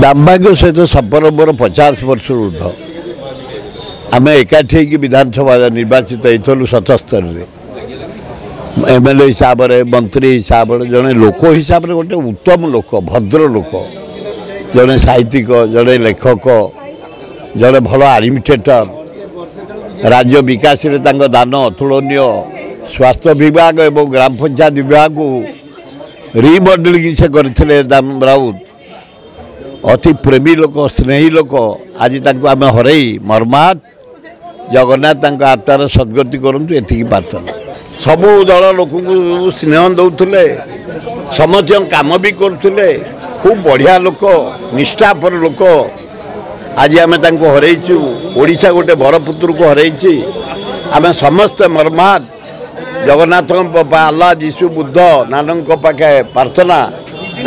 दामभाग्य सहित संपर्क मोर 50 वर्ष ऊर्ध आम एकाठी विधानसभा निर्वाचित होलु 77 एमएलए हिसाब से मंत्री हिसाब से जड़े लोक हिसाब से गोटे उत्तम लोक भद्र लोक जड़े साहित्यिक जड़े लेखक जड़े भल एडमिनिस्ट्रेटर राज्य विकास में दान अतुलनीय स्वास्थ्य विभाग और ग्राम पंचायत विभाग को रिमॉडलिंग से करते दाम राउत अति प्रेमी लोक स्नेही लोक आज आम हरई मर्मात जगन्नाथ आत्मार सद्गति करूँ ये प्रार्थना सबू दल लोक स्नेह दौले समस्त काम भी करुले खूब बढ़िया लोक निष्ठापर लोक आज आम हरईचु ओडिशा गोटे बरपुत्र को हरई आम समस्त मर्मात जगन्नाथ अल्लाह जीशु बुद्ध नानक पाखे प्रार्थना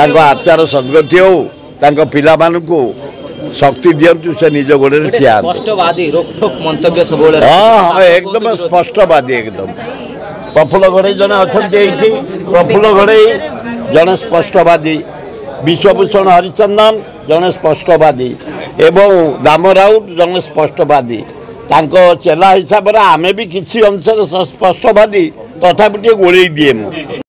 आत्मार सद्गति हो पिला मानू शक्ति दिंतु से निज गोड़े ठिया एकदम स्पष्टवादी एकदम प्रफुल्ल घड़ई जड़े अच्छा प्रफुल्ल घड़ई जड़े स्पष्टवादी विश्वभूषण हरिचंदन जड़े स्पष्टवादी एवं दाम राउत जड़े स्पष्टवादी चेला हिसाब से आमे भी किसी अंश स्पष्टवादी तथापि गोड़े दिए